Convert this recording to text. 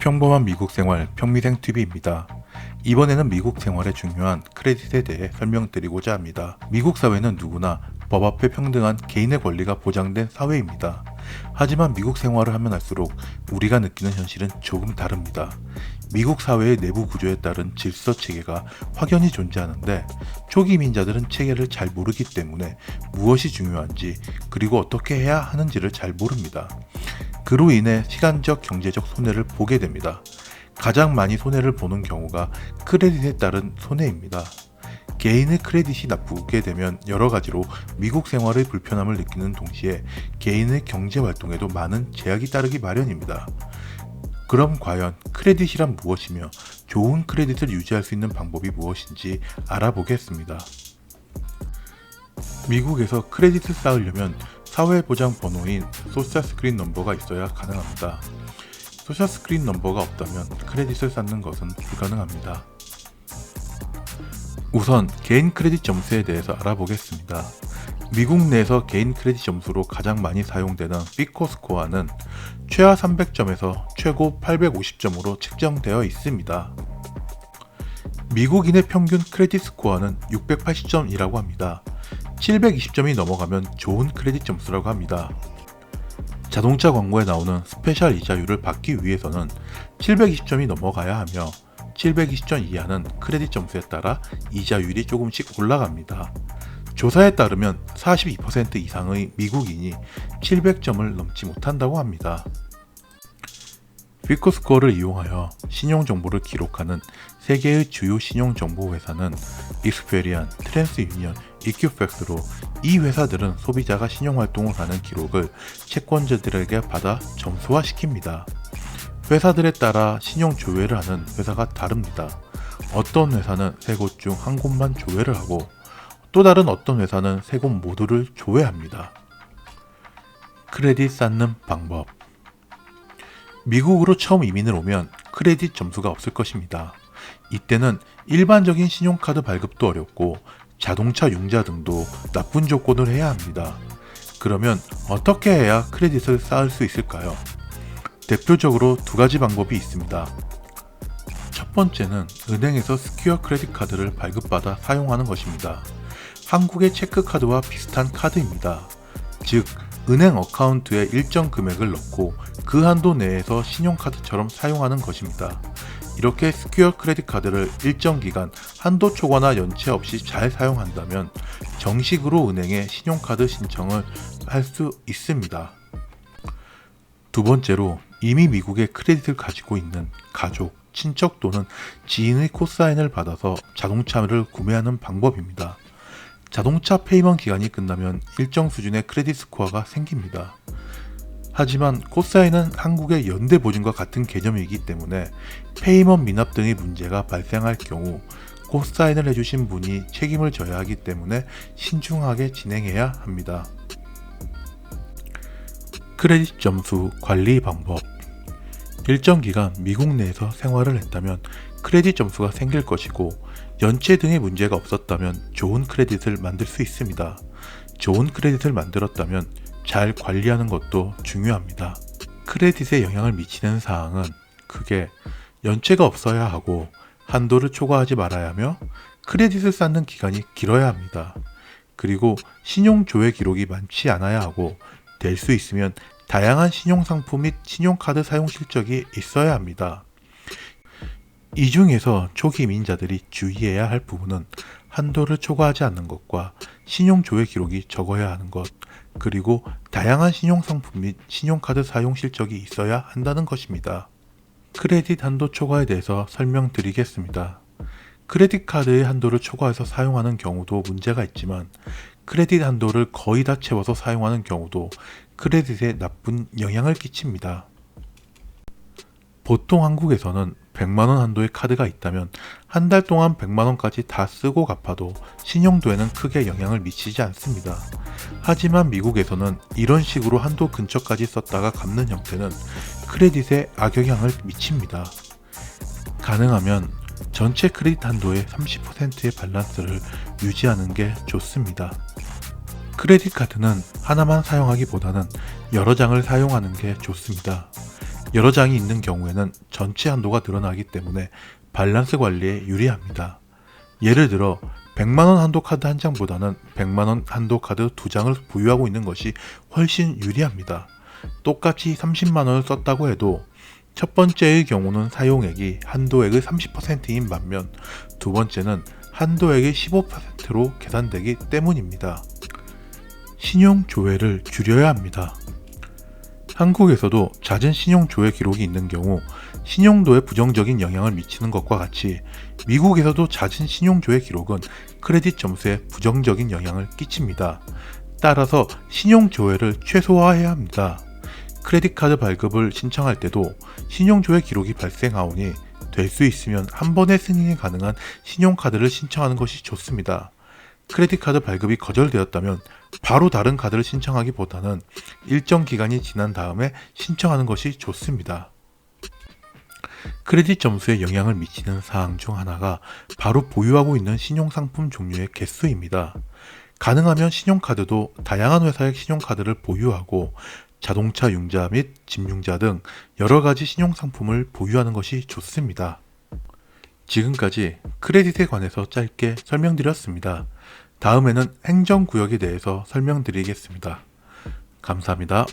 평범한 미국 생활 평미생 TV입니다. 이번에는 미국 생활에 중요한 크레딧에 대해 설명드리고자 합니다. 미국 사회는 누구나 법 앞에 평등한 개인의 권리가 보장된 사회입니다. 하지만 미국 생활을 하면 할수록 우리가 느끼는 현실은 조금 다릅니다. 미국 사회의 내부 구조에 따른 질서 체계가 확연히 존재하는데 초기 이민자들은 체계를 잘 모르기 때문에 무엇이 중요한지 그리고 어떻게 해야 하는지를 잘 모릅니다. 그로 인해 시간적 경제적 손해를 보게 됩니다. 가장 많이 손해를 보는 경우가 크레딧에 따른 손해입니다. 개인의 크레딧이 나쁘게 되면 여러 가지로 미국 생활의 불편함을 느끼는 동시에 개인의 경제 활동에도 많은 제약이 따르기 마련입니다. 그럼 과연 크레딧이란 무엇이며 좋은 크레딧을 유지할 수 있는 방법이 무엇인지 알아보겠습니다. 미국에서 크레딧을 쌓으려면 사회보장 번호인 소셜 스크린 넘버가 있어야 가능합니다. 소셜 스크린 넘버가 없다면 크레딧을 쌓는 것은 불가능합니다. 우선 개인 크레딧 점수에 대해서 알아보겠습니다. 미국 내에서 개인 크레딧 점수로 가장 많이 사용되는 피코 스코어는 최하 300점에서 최고 850점으로 책정되어 있습니다. 미국인의 평균 크레딧 스코어는 680점이라고 합니다. 720점이 넘어가면 좋은 크레딧 점수라고 합니다. 자동차 광고에 나오는 스페셜 이자율을 받기 위해서는 720점이 넘어가야 하며 720점 이하는 크레딧 점수에 따라 이자율이 조금씩 올라갑니다. 조사에 따르면 42% 이상의 미국인이 700점을 넘지 못한다고 합니다. 피코 스코어를 이용하여 신용정보를 기록하는 세계의 주요 신용정보회사는 익스페리안, 트랜스유니언, 이큐팩스로 이 회사들은 소비자가 신용활동을 하는 기록을 채권자들에게 받아 점수화시킵니다. 회사들에 따라 신용 조회를 하는 회사가 다릅니다. 어떤 회사는 세 곳 중 한 곳만 조회를 하고 또 다른 어떤 회사는 세 곳 모두를 조회합니다. 크레딧 쌓는 방법. 미국으로 처음 이민을 오면 크레딧 점수가 없을 것입니다. 이때는 일반적인 신용카드 발급도 어렵고 자동차 융자 등도 나쁜 조건을 해야 합니다. 그러면 어떻게 해야 크레딧을 쌓을 수 있을까요? 대표적으로 두 가지 방법이 있습니다. 첫 번째는 은행에서 스퀘어 크레딧 카드를 발급받아 사용하는 것입니다. 한국의 체크카드와 비슷한 카드입니다. 즉, 은행 어카운트에 일정 금액을 넣고 그 한도 내에서 신용카드처럼 사용하는 것입니다. 이렇게 스퀘어 크레딧 카드를 일정 기간 한도 초과나 연체 없이 잘 사용한다면 정식으로 은행에 신용카드 신청을 할 수 있습니다. 두 번째로 이미 미국에 크레딧을 가지고 있는 가족, 친척 또는 지인의 코사인을 받아서 자동차를 구매하는 방법입니다. 자동차 페이먼트 기간이 끝나면 일정 수준의 크레딧 스코어가 생깁니다. 하지만 코사인은 한국의 연대보증과 같은 개념이기 때문에 페이먼트 미납 등의 문제가 발생할 경우 코사인을 해주신 분이 책임을 져야 하기 때문에 신중하게 진행해야 합니다. 크레딧 점수 관리 방법. 일정 기간 미국 내에서 생활을 했다면 크레딧 점수가 생길 것이고 연체 등의 문제가 없었다면 좋은 크레딧을 만들 수 있습니다. 좋은 크레딧을 만들었다면 잘 관리하는 것도 중요합니다. 크레딧에 영향을 미치는 사항은 크게 연체가 없어야 하고 한도를 초과하지 말아야 하며 크레딧을 쌓는 기간이 길어야 합니다. 그리고 신용조회 기록이 많지 않아야 하고 될 수 있으면 다양한 신용상품 및 신용카드 사용 실적이 있어야 합니다. 이 중에서 초기 이민자들이 주의해야 할 부분은 한도를 초과하지 않는 것과 신용조회 기록이 적어야 하는 것, 그리고 다양한 신용상품 및 신용카드 사용 실적이 있어야 한다는 것입니다. 크레딧 한도 초과에 대해서 설명드리겠습니다. 크레딧 카드의 한도를 초과해서 사용하는 경우도 문제가 있지만 크레딧 한도를 거의 다 채워서 사용하는 경우도 크레딧에 나쁜 영향을 끼칩니다. 보통 한국에서는 100만원 한도의 카드가 있다면 한 달 동안 100만원까지 다 쓰고 갚아도 신용도에는 크게 영향을 미치지 않습니다. 하지만 미국에서는 이런 식으로 한도 근처까지 썼다가 갚는 형태는 크레딧에 악영향을 미칩니다. 가능하면 전체 크레딧 한도의 30%의 밸런스를 유지하는 게 좋습니다. 크레딧 카드는 하나만 사용하기보다는 여러 장을 사용하는 게 좋습니다. 여러 장이 있는 경우에는 전체 한도가 늘어나기 때문에 밸런스 관리에 유리합니다. 예를 들어 100만원 한도 카드 한 장보다는 100만원 한도 카드 두 장을 보유하고 있는 것이 훨씬 유리합니다. 똑같이 30만원을 썼다고 해도 첫 번째의 경우는 사용액이 한도액의 30%인 반면 두 번째는 한도액의 15%로 계산되기 때문입니다. 신용 조회를 줄여야 합니다. 한국에서도 잦은 신용 조회 기록이 있는 경우 신용도에 부정적인 영향을 미치는 것과 같이 미국에서도 잦은 신용 조회 기록은 크레딧 점수에 부정적인 영향을 끼칩니다. 따라서 신용 조회를 최소화해야 합니다. 크레딧 카드 발급을 신청할 때도 신용 조회 기록이 발생하오니 될 수 있으면 한 번에 승인이 가능한 신용카드를 신청하는 것이 좋습니다. 크레딧 카드 발급이 거절되었다면 바로 다른 카드를 신청하기보다는 일정 기간이 지난 다음에 신청하는 것이 좋습니다. 크레딧 점수에 영향을 미치는 사항 중 하나가 바로 보유하고 있는 신용상품 종류의 개수입니다. 가능하면 신용카드도 다양한 회사의 신용카드를 보유하고 자동차 융자 및 집융자 등 여러 가지 신용상품을 보유하는 것이 좋습니다. 지금까지 크레딧에 관해서 짧게 설명드렸습니다. 다음에는 행정구역에 대해서 설명드리겠습니다. 감사합니다.